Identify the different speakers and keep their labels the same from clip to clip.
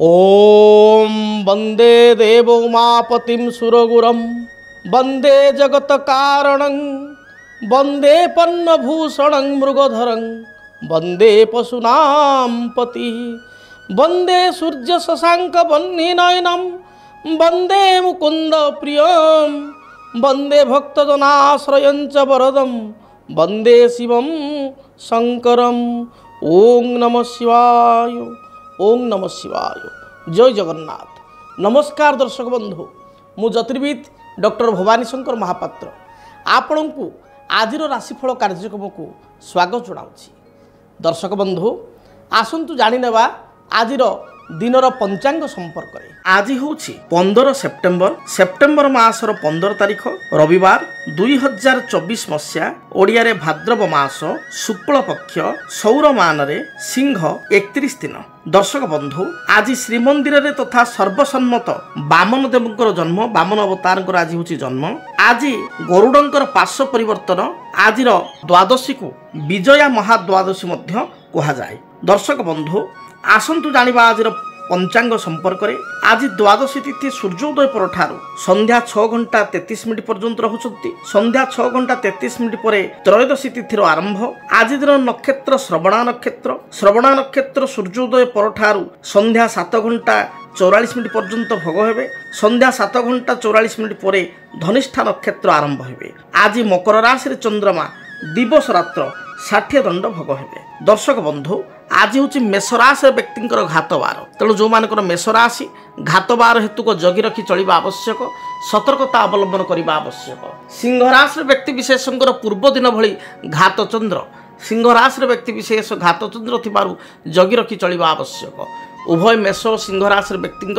Speaker 1: ओम वंदे देव उमापतिं सुरगुरं वंदे जगत कारणं वंदे पन्नभूषणं मृगधरं वंदे पशूनां पति वंदे सूर्य शशांक वह्निनयनं वंदे मुकुंद प्रियं वंदे भक्तजनाश्रयं च वरदं वंदे शिवं शंकरं। ओं नमः शिवाय, ओं नमः शिवाय। जय जगन्नाथ। नमस्कार दर्शक बंधु, मु ज्योतिर्विद डॉक्टर भवानी शंकर महापात्र आपण को आज राशिफल कार्यक्रम को स्वागत जनाऊँगी। दर्शक बंधु आसतु जाणीनेवा आज दिनर पंचांग संपर्क में। आज हूँ 15 सेप्टेम्बर मासर 15 तारीख रविवार 2024 मसीहा ओडिया रे भाद्रव मास शुक्ल पक्ष सौरमान रे सिंह 31 दिन। दर्शक बंधु आज श्रीमंदिर रे तथा सर्वसम्मत बामन देवंकर जन्म, बामन अवतार आज हूँ जन्म। आज गरुडंकर पार्श्व परिवर्तन। आज द्वादशी को विजया महाद्वादशी मध्य कहा जाए। दर्शक बंधु आसतु जानिबा आज पंचांग संपर्क में। आज द्वादशी तिथि सूर्योदय पर संध्या 6:33 पर्यंत रहुचंती। संध्या 6:33 पर त्रयोदशी तिथिर आरंभ। आज दिन नक्षत्र श्रवणा नक्षत्र। श्रवणा नक्षत्र सूर्योदय पर संध्या 7:44 पर्यंत भोग हेबे। संध्या 7:44 पर धनिष्ठा नक्षत्र आरंभ हेबे। आज मकर राशि चंद्रमा दिवस रात्र 60 दंड भोग हेबे। दर्शक बंधु आज हूँ मेषराशि व्यक्ति घातबार। तेणु जो मान मेषराशि घातबार हेतु को जगी रखी चलवा आवश्यक, सतर्कता अवलंबन करने आवश्यक। सिंहराशि व्यक्ति विशेष पूर्व दिन भली घातचंद्र, सिंहराशि व्यक्ति विशेष घातचंद्र थिबारु जगी रखी चलवा आवश्यक। उभय मेष और सिंहराशि व्यक्ति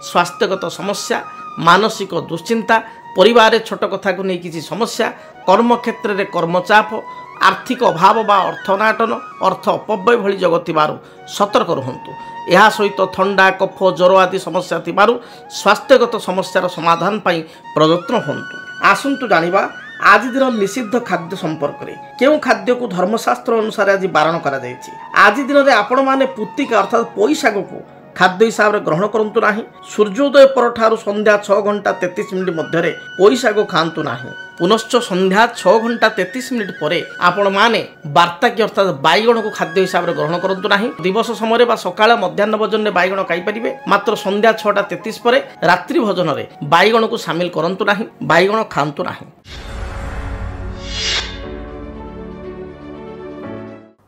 Speaker 1: स्वास्थ्यगत समस्या, मानसिक दुश्चिंता, परिवार छोट कथा को नहीं किसी समस्या, कर्मक्षेत्र में कर्मचाप, आर्थिक अभाव बा अर्थनाटन, अर्थ अपव्यय भली जगत थिबारु सतर्क रुहंतु। यह सहित थंडा, कफ, ज्वर आदि समस्या थिबारु स्वास्थ्यगत समस्यार समाधान पाई प्रयत्न होंतु। आसंतु जानिबा आज दिन निषिद्ध खाद्य संपर्क में। केउ खाद्य को धर्मशास्त्र अनुसार आज बारण करा जायछि। आज दिन में आपण माने पुत्तिका अर्थात पोईशाग को खाद्य हिसाब से ग्रहण करंतु नाही। सूर्योदय पर संध्या 6:33 मध्य पोईशाग खांतु नाही। पुनश्च संध्या 6:33 पर आपण माने वार्ता की अर्थात बैगण को खाद्य हिसाब से ग्रहण करंतु नाही। दिवस समय बा सकाळ मध्याह्न भोजन में बैगण खाई परिबे। मात्र संध्या 6:33 पर रात्रि भोजन में बैगण को शामिल करंतु नाही, बैगण खांतु नाही।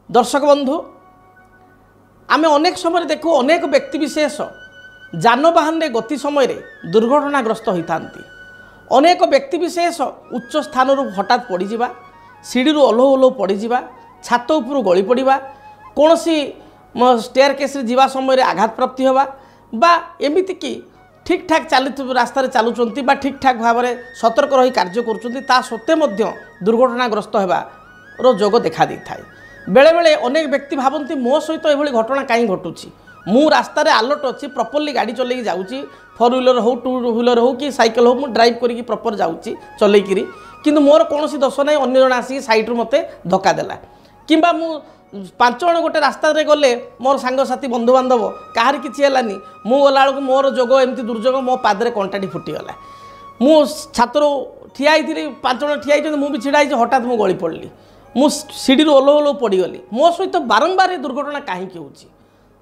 Speaker 1: दर्शक बंधु आमे अनेक समय देखू अनेक व्यक्ति विशेष जानवाहन गति समय दुर्घटनाग्रस्त होता। अनेक व्यक्ति विशेष उच्च स्थान हठात पड़जा, सीढ़ी ओल्हो ओल्हो पड़जा, छात उपरू गली पड़ा, कौन सी स्टेयर केस जा समय आघात प्राप्ति होगा बा एमती कि ठीक ठाक चली रास्तार चलुँच बा ठीक ठाक भाव में सतर्क रही कार्य करुँचा सत्वे दुर्घटनाग्रस्त होगार जोग देखा दी थाए। बेले बेले अनेक व्यक्ति भावती मो सहित यह घटना कहीं घटुची, मु रास्तार आलर्ट अच्छी प्रॉपर्ली गाड़ी चलैकी जाऊँगी, 4 व्हीलर हो 2 व्हीलर हो कि साइकिल हो, मुझे ड्राइव करके प्रॉपर जाऊँगी चलैकी, किंतु मोर कौन दोष ना अन्य जन आसिक सैड्रु मत धक्का देला किंबा मु 5 जन गोटे रास्ता गले मोर सांगसाथी बंधुबांधव कहार किसी है मु गला बेलू मोर जोग एमती दुर्जोग मो पादरे कंटाटी फुटीगला। मु छातर ठिया 5 जन ठिया मुझे छिड़ा हठात मु गली पड़ी, मु सीढ़ी ओल्हो ओल्हो पड़गली। मो सहित बारंबार दुर्घटना कहीं होची।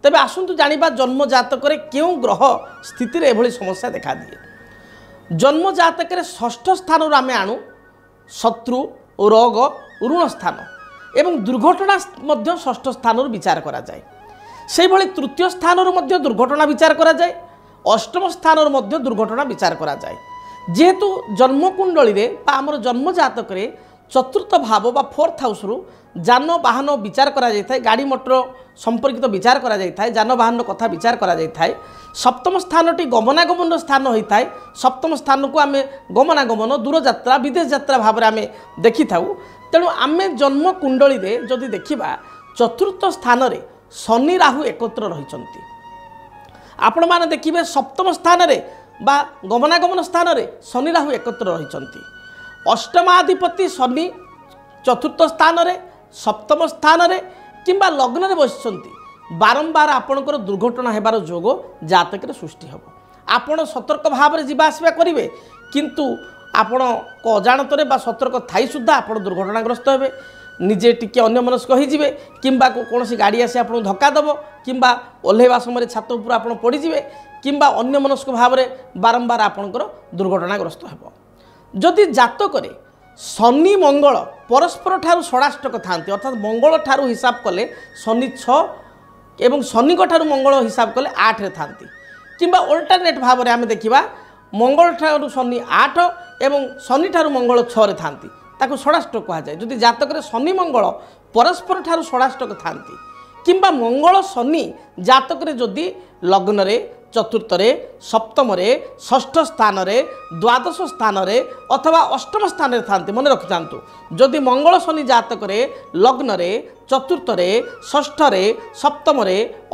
Speaker 1: तेबे आसंतु जानिबा जन्म जातक क्यों ग्रह स्थिति एभली समस्या देखा दिए। जन्म जातक 6ठ स्थान आमे आणु शत्रु, रोग, ऋण स्थान एवं दुर्घटना मध्य 6ठ स्थान विचार करा जाए। से भली तृतीय स्थान दुर्घटना विचार करा जाए, अष्टम स्थान दुर्घटना विचार करा जाए। जेहेतु जन्मकुंडली रे बा आमर जन्म जातक रे चतुर्थ भाव बा 4th हाउस रु जान वाहन विचार करा जाय थाए, गाड़ी मोटर संपर्कित विचार करा जाय थाए, जान वाहन कथा विचार करा जाय थाए। सप्तम स्थानटी गमनागमन स्थान होता है। सप्तम स्थान को आम गमनागमन, दूर यात्रा, विदेश यात्रा भाव में आम देखि थाउ। तेणु आम जन्म कुंडली रे जदि देखिबा चतुर्थ स्थान रे शनि राहु एकत्र रहिचंती। आपण माने देखिबे सप्तम स्थान रे बा गमनागमन स्थान रे शनि राहु एकत्र रहिचंती। अष्टमाधिपति शनि चतुर्थ स्थान रे, सप्तम स्थान रे किंबा लग्न रे बसिचंती। बारंबार आपणकर दुर्घटना हेबार जोग जातक सृष्टि हम आपण सतर्क भाव में जावासवा करेंगे किंतु आपण अजाणत सतर्क थी सुधा आप दुर्घटनाग्रस्त हे निजे टिके अन्यमनस्क होइजिवे किंबा कौन गाड़ी आसी आपको धक्का दब किंबा ओह्लैवा समय छात उपर आप पड़े किंबा अन्यमनस्क भाव में बारंबार आपणकर दुर्घटनाग्रस्त हो जदि जातक शनि मंगल परस्पर ठारू षडाष्टक थांती अर्थात मंगल ठारू हिसाब कले शनि 6 एवं शनि ठारू मंगल हिसाब कले 8 रे थांती किंबा अल्टरनेट भाव में आम देखा मंगल ठारू शनि 8 एवं शनि ठारू मंगल 6 रे थांती ताको षडाष्टक कह जाए जदि जातक शनि मंगल परस्पर ठारू षडाष्टक थांती किंबा मंगल शनि जातक जदि लग्न रे चतुर्थ सप्तम षष्ठ स्थान द्वादश स्थान अथवा अष्टम स्थान रे थांती मन रखि जांतु जदि मंगल शनि जातक लग्न रे चतुर्थ षष्ठ सप्तम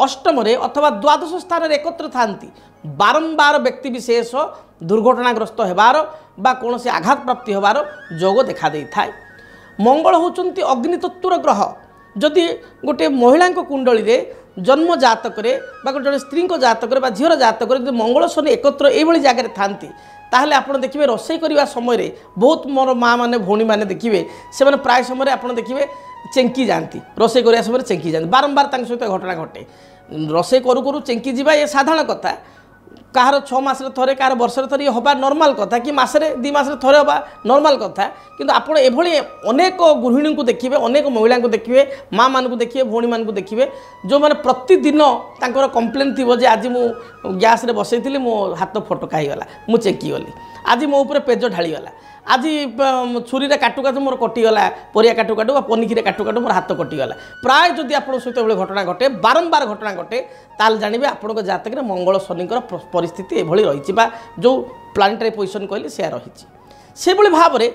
Speaker 1: अष्टम अथवा द्वादश स्थान एकत्र थांती बारंबार व्यक्ति विशेष दुर्घटनाग्रस्त होबार बा कौन से आघात प्राप्ति होबार जोग देखा दे थाए। मंगल होचंती अग्नितत्वर ग्रह जदि गोटे महिला कुंडली रे जन्म जातक जड़े स्त्री जातक झीर जातक मंगल शनि एकत्र ये जगह थांती ताहले आपण देखिए रोषे करने समय बहुत मोर माँ मैंने भौणी मैंने देखिए से प्राय समय आप देखिए चेंकी जाती रोषे करने समय चेंकी जाती बारंबार सहित घटना घटे रोषे करू करू चेंकी जावा ये साधारण कथा कहार 6 मास थे कहार वर्ष थे हवा नॉर्मल कथा कि मसरे 2 मास थे हवा नॉर्मल कथा किंतु आपण एभली अनेक गृहिणी को देखिए अनेक महिला को देखिए माँ मान को देखिए भौणी मान को देखिए जो मैंने प्रतिदिन तांकर कंप्लेन थी जे आज मु गैस रे बसई मो हाथ फटका होगला मु चेकी गली आज मो ऊपर पेज ढालीगला आज छुरी काटू काटू मोर कटिगला परिया काटू काटू पनिकी काटू काटू मोर हाथ कटिगला प्राय जदि आप सहित घटना घटे बारंबार घटना घटे ताल जानवे आपण जातक मंगल शनिकर परिस्थिति एभली रही जो प्लानेटरी पोजिशन कहली से रही से भाव में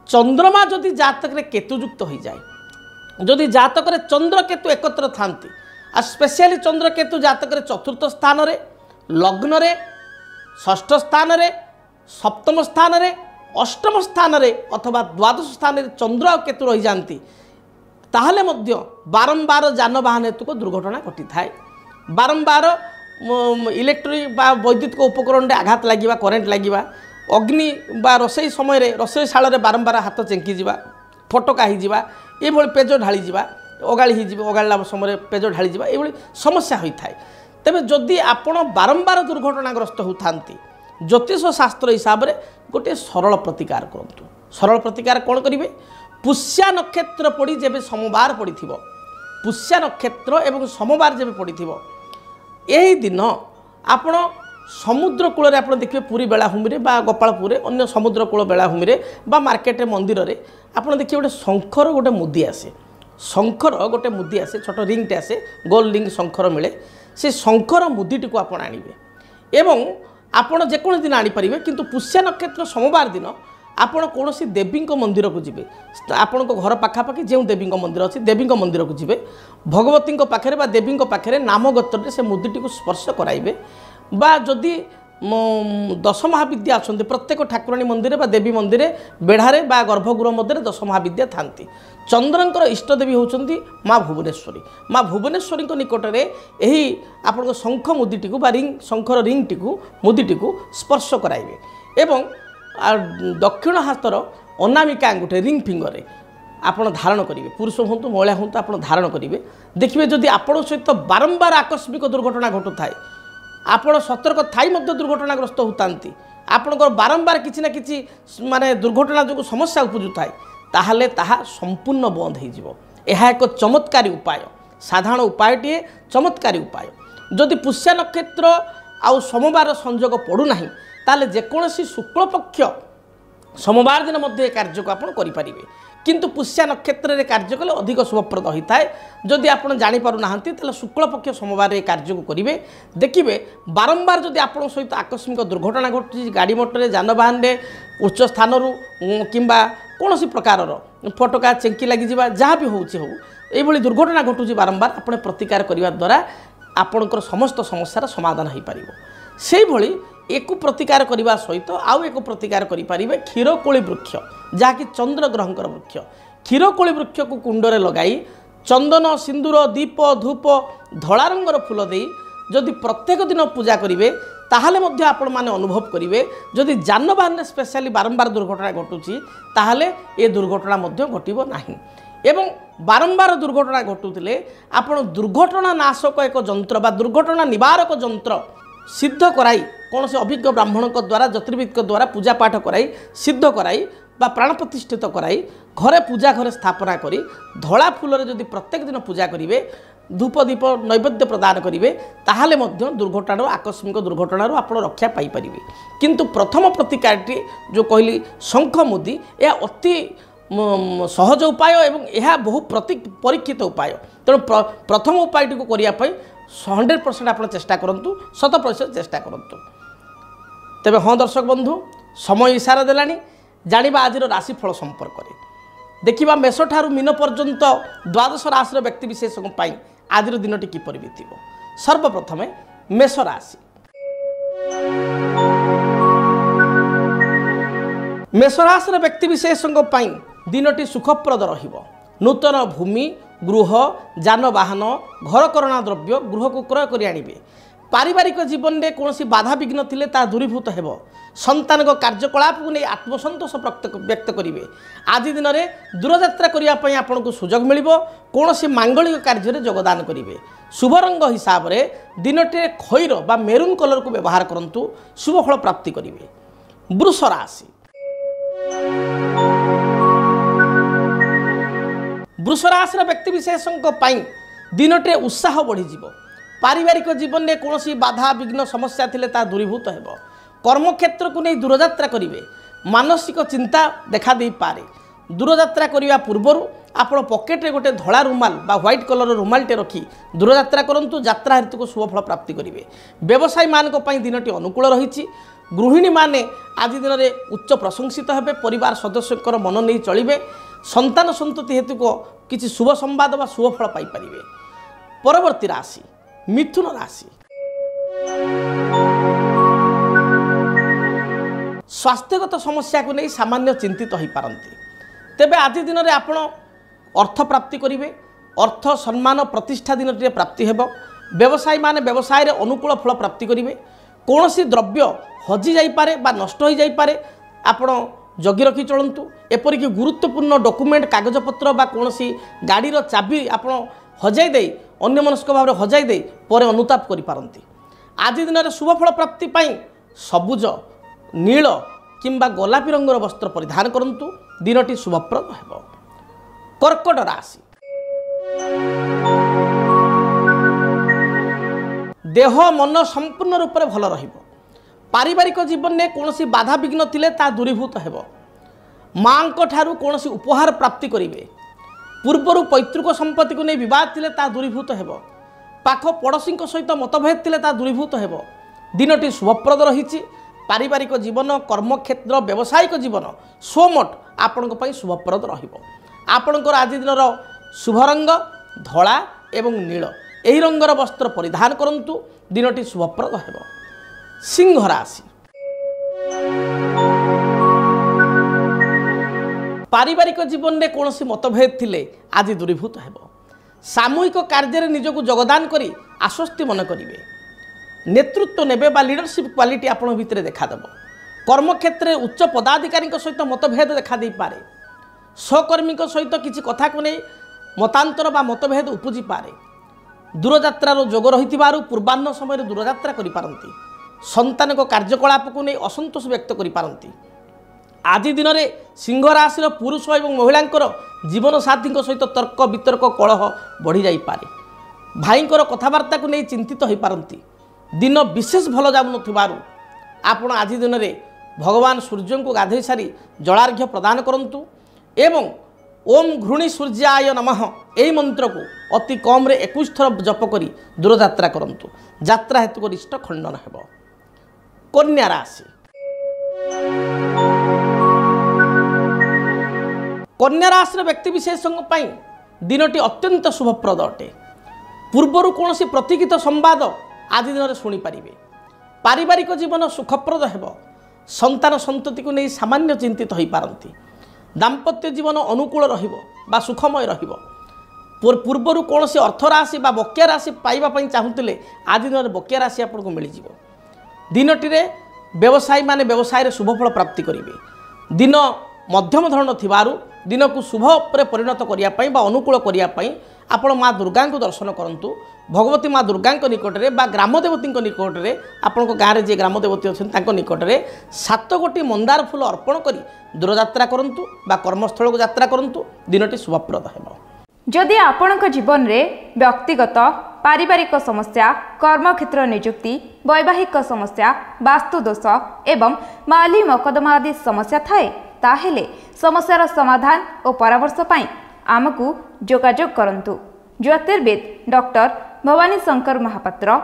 Speaker 1: चंद्रमा जदि जातक केतुयुक्त हो जाए जदि जातक चंद्र केतु एकत्र थांती आ स्पेशली चंद्र केतु जातक चतुर्थ स्थान लग्न षष्ठ स्थान सप्तम स्थान अष्टम स्थान अथवा द्वादश स्थान चंद्र और केतु रही जाती ताहले मध्य बारंबार जानवाहन हेतु को दुर्घटना घटी थाए बारंबार इलेक्ट्रिक बा वैद्युतिक उपकरण में आघात लगे करेन्ट लगे अग्नि बा रोषे समय रोषे शाल बारंबार हाथ चेंकी जा फटका हो पेज ढाली जा अगाड़ी अगाड़ा समय पेज ढाली जा ये समस्या होता है तेज जदि आपण बारंबार दुर्घटनाग्रस्त होता ज्योतिष शास्त्र हिसाब से गोटे सरल प्रतिकार करूँ सरल प्रतिकार कौन करेंगे पुष्या नक्षत्र पड़ी जब सोमवार पड़ी पुष्या नक्षत्र एवं सोमवार जब पड़ी यही दिन आपण समुद्र कूल आप देखिए पुरी बेलाभूमि बा गोपालपुर अन्य समुद्र कूल बेलाभूमि बा मार्केट मंदिर में आप देखिए गोटे शंखर गोटे मुदी आसे शंखर गोटे मुदी आसे छोट रिंगटे आसे गोल रिंग शंखर मिले से शंखर मुदीटी को आप आनिबे एवं आपण जेको दिन आनीपारे किंतु पुष्या नक्षत्र सोमवार दिन आपण कौन देवी मंदिर को जी आपण घर पाखापाखि जो देवी मंदिर अच्छी देवी मंदिर को जी भगवती पाखे बा देवी पाखे नाम गोत्र से मुदीटी को स्पर्श कराइबे बा जदि 10 महाविद्या अच्छा प्रत्येक ठाकुराणी मंदिर बा देवी मंदिर बेढ़ारे बा गर्भगृह मध्य 10 महाविद्या थांती चंद्रंकर इष्टदेवी होउछंती माँ भुवनेश्वरी माँ भुवनेश्वरी निकट में यही आपण शंख मुदीटी बा रिंग शंखर रिंगटी मुदीटी स्पर्श कराइबे एवं दक्षिण हाथर अनामिका अंगूठे रिंग फिंगर आपण धारण करेंगे पुरुष हूँ महिला हूँ आप धारण करेंगे देखिए जदि आपण सहित बारंबार आकस्मिक दुर्घटना घटू थाए आपण सतर्क थाई मध्य दुर्घटनाग्रस्त होतांती आपणकर बारंबार किसी ना किसी माने दुर्घटना जो समस्या उपजु थाए ताहले ताहा संपूर्ण बंद हो एक चमत्कारी उपाय साधारण उपायटे चमत्कारी उपाय जदि पुष्या नक्षत्र आउ सोमवार संयोग पड़ूना ताले जेकोसी शुक्ल पक्ष सोमवार दिन मध्य कार्य को आपण करें किंतु पुष्या नक्षत्र में कार्य कले अधिक शुभप्रद होता है जदि आप जापना तो शुक्ल पक्ष सोमवार ये कार्य को करेंगे देखिए बारंबार जदि आप सहित आकस्मिक दुर्घटना घटी गाड़ी मोटर जानवाहन में उच्च स्थान किंबा कौन प्रकार फटका चेंकी लगी जहाँ भी होली दुर्घटना घटुची बारंबार आप प्रतिकार करने द्वारा आपणकर समस्त समस्यार समाधान हो पार से भली एक प्रतिकार करने सहित आउ एक प्रतिकार करें क्षीरकोली वृक्ष जहाँकि चंद्र ग्रहंकर वृक्ष क्षीरकोली वृक्ष को कुंडरे लगाई चंदन सिंदूर दीप धूप धला रंगर फूल दे जदि प्रत्येक दिन पूजा करेंगे ताहले मध्य आपण माने अनुभव करेंगे जदि जानवाहन स्पेशली बारंबार दुर्घटना घटुची ताहले ए दुर्घटना मध्य घटिबो नाही एवं बारंबार दुर्घटना घटुले आपण दुर्घटना नाशक एक जंत्र बा दुर्घटना निवारक जंत्र सिद्ध कराई कौन से अभिज्ञ ब्राह्मण द्वारा ज्योतिर्विद द्वारा पूजा पाठ कराई सिद्ध कराई बा प्राण प्रतिष्ठित कराई घरे पूजा घरे स्थापना करी धला फूल जदि प्रत्येक दिन पूजा करेंगे धूप दीप नैवेद्य प्रदान करेंगे ताहले मध्य दुर्घटना आकस्मिक दुर्घटना आप रक्षा पाइपर किंतु प्रथम प्रतिकारटी जो कहली शंख मुदी यह अति सहज उपाय एवं यह बहु परीक्षित उपाय तेणु प्रथम उपायटी को करने 100% आप चेष्टा करूँ 100% चेष्टा करूँ तेरे हाँ दर्शक बंधु समय इशारा देलानी जानिबा आज राशिफल संपर्क में देखिबा मेष ठारू मीन पर्यंत द्वादश राशि व्यक्ति विशेष आज दिनटी किपर बीतब सर्वप्रथमे मेष राशि मेष राशि व्यक्ति विशेष दिनटी सुखप्रद रहिबो नूतन भूमि गृह जानवाहन घरकरणा द्रव्य गृह को क्रय कर आनिबे पारिवारिक जीवन में कौन बाधा विघ्न थिले ता दूरीभूत हेबो संतान कार्यकलाप को नहीं आत्मसंतोष व्यक्त करेंगे आज दिन में दूरयात्रा करने आपन को सुजोग मिल कौन मांगलिक कार्य योगदान करेंगे शुभ रंग हिसाब से दिनटे खैर बा मेरून कलर को व्यवहार करूँ शुभ फल प्राप्ति करेंगे वृष राशि वृष राशि व्यक्ति विशेष दिनटे उत्साह बढ़ीज पारिवारिक जीवन में कौन बाधा विघ्न समस्या थिले ता दूरीभूत हेबो कर्मक्षेत्र को नहीं दूरयात्रा करेंगे मानसिक चिंता देखा दे पारे दूरयात्रा करने पूर्वर आपण पकेट रे गोटे धला रुमाल बा व्हाइट कलर रुमालटे रखी दूरयात्रा करंतु यात्रा हेतु को शुभ फल प्राप्ति करेंगे व्यवसायी मानक पई दिनटी अनुकूल रही गृहिणी माने आज दिन में उच्च प्रशंसित हेबे परिवार सदस्यकर मन नहीं चलिबे संतान संतति हेतु को किसी शुभ संवाद बा शुभ फल पाई परिबे परवर्ती राशि मिथुन राशि स्वास्थ्यगत समस्या को नहीं सामान्य चिंतित हो पारती तेबे आज दिन में आपण अर्थ प्राप्ति करेंगे अर्थ सम्मान प्रतिष्ठा दिन प्राप्ति हेब व्यवसायी माने व्यवसाय रे अनुकूल फल प्राप्ति करेंगे कौन सी द्रव्य हजि जाइपारे बा नष्ट हो जाइपारे आपण जगी रखी चलतु एपरिक गुरुत्वपूर्ण डॉक्यूमेंट कागजपत्र बा कौन सी गाड़ी चाबी आपण हजाई दे अन्यमनस्क भाव हजाई दे पर अनुताप करिपारंती आज दिन में शुभ फल प्राप्ति पाई सबुज नील किंबा गोलापी रंगर वस्त्र परिधान करंतु दिनटी शुभप्रद हेब कर्कट राशि देह मन संपूर्ण रूप से भल रहिबो पारिवारिक जीवन में कौन बाधा विघ्न थिले ता दूरीभूत हेब माँ ठारू कौन उपहार प्राप्ति करेंगे पूर्वर पैतृक संपत्ति को नहीं बद थिले ता दूरीभूत हेब पाख पड़ोशी सहित मतभेद थिले ता दूरीभूत हेब दिनटी शुभप्रद रही पारिवारिक जीवन कर्मक्षेत्र व्यावसायिक जीवन स्वमोट आपण शुभप्रद आपणकर आज दिन शुभ रंग धला एवं नील यही रंगर वस्त्र परिधान करंतु दिनटी शुभप्रद हेब सिंह राशि पारिवारिक जीवन में कौन मतभेद थिले आज दूरीभूत हेब सामूहिक कार्य निजक योगदान करी आश्वस्ति मन करेंगे नेतृत्व नेबे बा लीडरशिप क्वालिटी आपण भितर देखादेव कर्मक्षेत्र उच्च पदाधिकारी सहित मतभेद देखा दे पारे सहकर्मी सहित किसी कथा को नहीं मतांतर बा मतभेद उपजी पारे दूरयात्रार जोग रही पूर्वाह्न समय दूरयात्रा करिपारंती संतान कार्यकलाप को नहीं असंतोष व्यक्त करिपारंती आज दिन में सिंह राशि पुरुष और महिला जीवन साथी सहित तर्क वितर्क कलह बढ़ी जाई पारे भाईंकर कथबार्ता को नहीं चिंतित हो पारंती दिन विशेष भल जाऊन आपण आज दिन में भगवान सूर्य को गाधई सारी जलार्घ्य प्रदान करंतु एवं ओम घृणी सूर्याय नमः यही मंत्र को अति कम रे 21 थर जप करी दूरयात्रा करंतु यात्रा हेतु रिष्ट खंडन हेब कन्या राशि कन्या राशि व्यक्ति विशेष दिनटी अत्यंत शुभप्रद अटे पूर्वर कौन प्रतीक्षित संवाद आज दिन में शुणिपारे पारिवारिक जीवन सुखप्रद हेब संतान संतति को नहीं सामान्य चिंतित हो पारती दाम्पत्य जीवन अनुकूल रहिबो बा सुखमय रहिबो पूर्वर कौन से अर्थ राशि बा बकेया राशि पाइबा चाहूले आज दिन में बकेया राशि आपको मिल जाव। दिनटी व्यवसायी माने व्यवसाय शुभफल प्राप्ति करेंगे। दिन मध्यम धरण थिबारु दिन को शुभ पर परिणत करने अनुकूल करने आपण माँ दुर्गा को दर्शन करूँ। भगवती माँ दुर्गा निकटने बा ग्रामदेवती निकटने आपण गाँव में जी ग्रामदेवती अच्छा निकटने 7 गोटी मंदार फूल अर्पण कर दूरयात्रा करूँ बा कर्मस्थल को यात्रा करूँ। दिनटी शुभप्रद है।
Speaker 2: जदि आपणक जीवन में व्यक्तिगत पारिवारिक समस्या, कर्मक्षेत्र नियुक्ति, वैवाहिक समस्या, वास्तुदोष एवं माली मकदमा आदि समस्या थाए ताहेले समस्यार समाधान और परामर्श पाई आमको जोगाजोग करंतु। ज्योतिर्विद doctor Bhabani Shankar Mahapatra,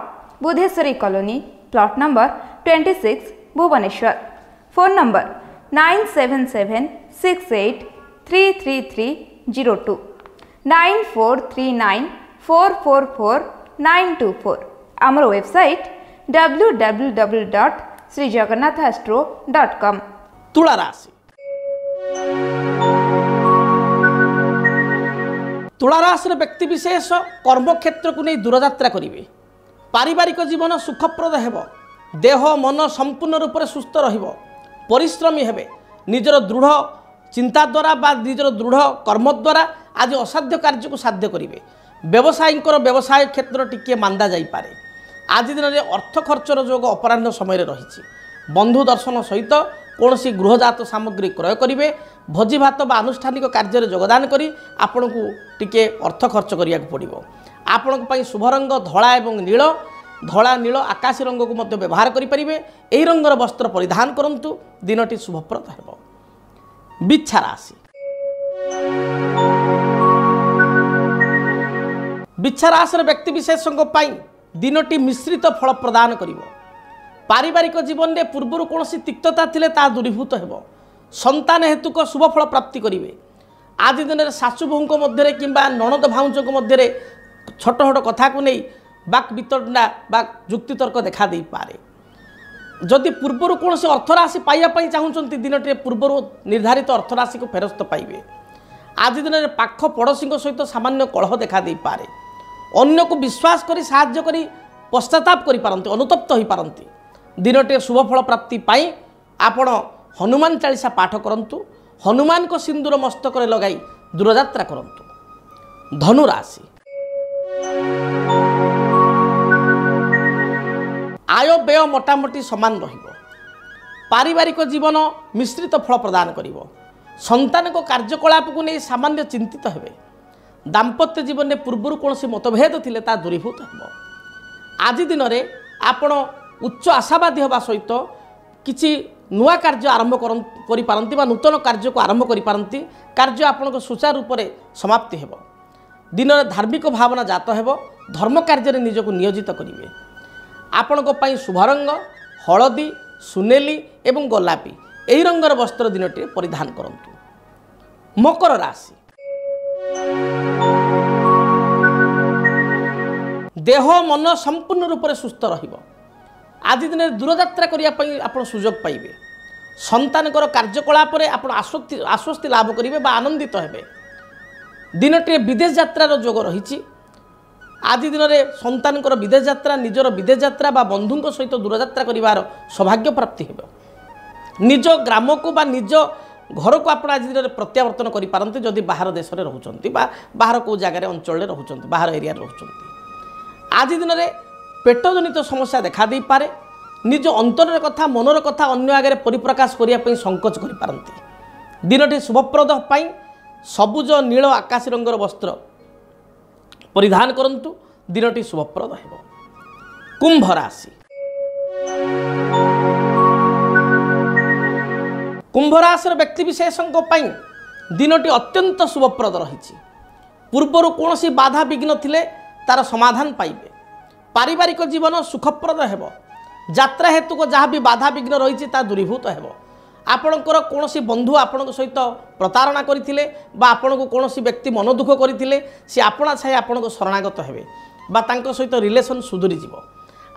Speaker 2: Budheswari colony, plot number 26, Bhubaneswar. Phone number 9776833302 9439444924। आमर वेबसाइट www.srijagannathastro.com।
Speaker 1: तुला राशि तुला राशि व्यक्ति विशेष कर्मक्षेत्र को नहीं दूरयात्रा करेंगे। पारिवारिक जीवन सुखप्रद हेब। देह मन संपूर्ण रूप से सुस्थ रहिब। परिश्रमी हेबे। निजर दृढ़ चिंता द्वारा बा निजर दृढ़ कर्म द्वारा आज असाध्य कार्य को साध्य करेंगे। व्यवसायी व्यवसाय क्षेत्र टिके मांदा जाइपारे। आज दिन में अर्थ खर्चर जोग अपराह्न समय रही। बंधु दर्शन सहित कौन सी गृहजात सामग्री क्रय करेंगे। भोजी भात बा आनुष्ठानिक कार्य योगदान करी आपण को टिके अर्थ खर्च करिया पड़ो। आपण शुभ रंग धला एवं नील, धला नील आकाशी रंग को मध्य व्यवहार करेंगे। यही रंगर वस्त्र परिधान करूँ। दिनटी शुभप्रद है। बिच्छा राशि बिच्छा राशि व्यक्ति विशेषों दिनटी मिश्रित फल प्रदान करिवो। पारिवारिक जीवन में पूर्वर कौन तिक्तता थिले ता दूरीभूत हेबो। संतान हेतुक शुभफल प्राप्ति करेंगे। आज दिन में शाशु बोहू मध्य कि नणद भाउज मध्य छोट छोट कथा को नहीं बाक वितंडा बा जुक्तितर्क देखा दे पारे। जदि पूर्वर कौन अर्थराशि पाइबापी चाहूँगी दिनटी पूर्वर निर्धारित अर्थराशि को फेरस्त पाइबे। आज दिन में पाख पड़ोशी सहित सामान्य कलह देखा दे पारे। अन्य को विश्वास करी साहाय्य करी पश्चाताप करि पारंती, अनुतप्त हो पारंती। दिनटे शुभफल प्राप्ति पाई आपण हनुमान चालीसा पाठ करंतु। हनुमान को सिंदूर मस्तक लगाई दूरयात्रा करंतु। धनुराशि आय व्यय मोटामोटी समान रहिबो। पारिवारिक जीवन मिश्रित फल प्रदान करिवो। संतान को कार्यकलाप को नहीं सामान्य चिंतित हेबे। दाम्पत्य जीवन में पूर्वर कौन मतभेद थिले ता दूरीभूत हेबो। आज दिन में आपण उच्च आशावादी होगा सहित किसी नुआ कार्य आरंभ करि पारंती बा नूतन कार्य को आरंभ करि पारंती। कार्य आपनको सुचारू रूप से समाप्ति हेबो। दिन में धार्मिक भावना जात हेबो। धर्म कार्य में निजको नियोजित करिवे। आपनको पई शुभ रंग हलदी, सुनेली एवं गोलापी यही रंगर वस्त्र दिनटी परिधान करंतु। मकर राशि देह मन संपूर्ण रूप से सुस्थ रहिबो। आज दिन में दूरयात्रा करने आप सुजोग पाइबे। संतान कार्यकलाप आप आश्वस्ति लाभ करेंगे बा आनंदित हेबे। दिनटी विदेश यात्रार जोग रही। आज दिन में संतान विदेश यात्रा, निजर विदेश यात्रा बा बंधु सहित दूरयात्रा करिवार सौभाग्य प्राप्ति हेबो। निज ग्राम को बा निज घर को आप आज दिन में प्रत्यावर्तन करि पारंती जदि बाहर देश में रोचंती बा बाहर को जगह अंचल रोचंती बाहर एरिया रोचंती। आज दिन में पेटजनित समस्या देखा दे पारे। निज अंतर कथा मनर कथा अन्य आगे परिप्रकाश करने संकोच करि पारंती। दिनटी शुभप्रद पाई सबुज नील आकाशी रंगर वस्त्र परिधान करंतु। दिनटी शुभप्रद हेबो। कुंभ राशि कुंभ राशि व्यक्ति विशेषों दिनटी अत्यंत शुभप्रद रही। पूर्वर कौन बाधा विघ्न थिले तार समाधान पाइबे। पारिवारिक जीवन सुखप्रद हेबो। यात्रा हेतु को जहाँ भी बाधा विघ्न रही दूरीभूत हेबो। आपणकर कौन बंधु आपण सहित प्रतारणा करथिले बा आपण को कौन व्यक्ति मन दुख करथिले सी आपणा छाई आपण को शरणागत हेबे बा तांको सहित रिलेशन सुधुरी जीवो।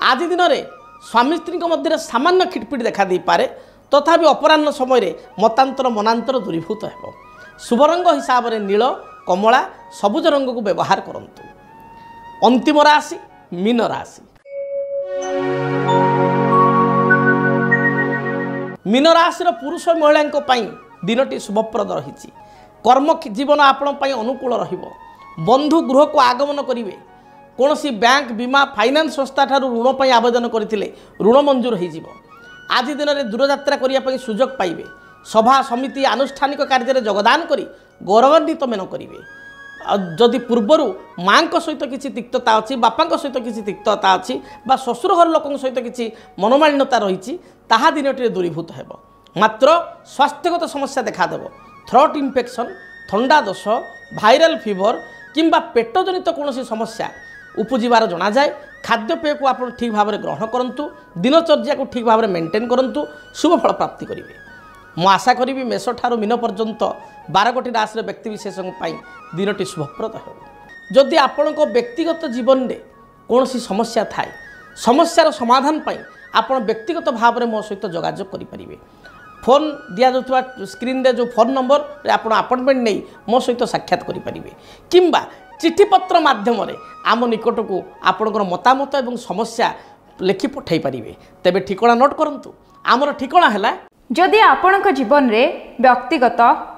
Speaker 1: आज दिन में स्वामी स्त्री मध्य सामान्य खिटपिट देखा दे पारे। तथापि अपराह्न समय मतांतर मनांतर दूरीभूत हेबो। शुभ रंग हिसाब से नील, कमला सबुज रंग को व्यवहार करंतु। अंतिम राशि मीन राशि। मीन राशि पुरुष महिला दिनटी शुभप्रद रही। कर्म जीवन आपण अनुकूल रहिबो। बंधु गृह को आगमन करिवे। कौन सी बैंक बीमा फाइनान्स संस्था ठारू ऋण पर आवेदन करते ऋण मंजूर हो। आज दिन में दूरयात्रा करने सुजोग पाइबे। सभा समिति आनुष्ठानिक कार्य योगदान करी गौरवान्वित मेन करेंगे। जदि पूर्वर माँ सहित किसी तिक्तता अच्छी बापा सहित किसी तिक्तता अच्छी ससुर घर लोक सहित किसी मनोमालिन्यता रही ताहा दिनटी दूरीभूत हो। मात्र स्वास्थ्यगत समस्या देखादेव। थ्रोट इन्फेक्शन थंडा दोष भाइराल फीवर किंबा पेटजनित कौन समस्या उपजीवार जना जाए। खाद्यपेय को आप ठीक भाव में ग्रहण करूँ। दिनचर्या को ठीक भाव में मेंटेन करूँ। शुभ फल प्राप्ति करेंगे। मु आशा करी मेष ठारू मीन पर्यंत 12 गोटी राशि व्यक्ति विशेष दिनटी शुभप्रद हो। जदि आपण व्यक्तिगत जीवन में कौन सी समस्या थाए समस्यार समाधान पाई आप व्यक्तिगत भाव में मो सहित जोगाजोग करेंगे। फोन दिया जाउथबा स्क्रीन रे जो फोन नंबर आप अपॉइंटमेंट नहीं मो सहित साक्षात करेंगे किंबा चिठी पत्र माध्यम आम निकट को आपणकर मतामत और समस्या लिखि पठाई पारिबे। तेबे ठिकाना नोट करंतु। आमर ठिकाना है
Speaker 2: जदि आपणक जीवन रे व्यक्तिगत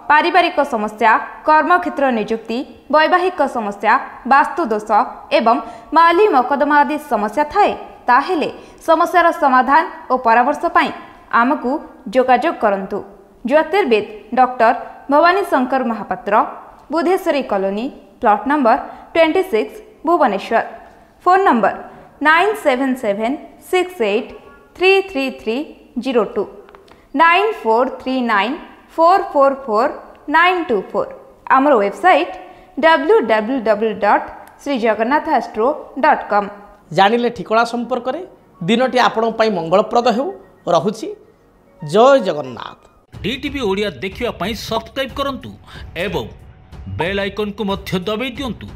Speaker 2: पारिवारिक समस्या कर्मक्षेत्र नियुक्ति वैवाहिक समस्या वास्तु दोष एवं माली मकदमा आदि समस्या थाए ताहेले समस्यार समाधान और परामर्श पाई आमकु जोगाजोग करंतु। ज्योतिर्विद doctor Bhabani Shankar Mahapatra Budheswari colony plot number 26 Bhubaneswar. Phone number 9776833302 9439444924। आमर वेबसाइट www.srijagannathastro.com।
Speaker 1: जानिले ठिकाना संपर्क में दिनटी आपण मंगलप्रद हो। रहुछि जय जगन्नाथ।
Speaker 3: डीटीवी ओडिया देखिवा पई सब्सक्राइब करंतु एवं बेल आइकन को मध्य दबाई दियंतु।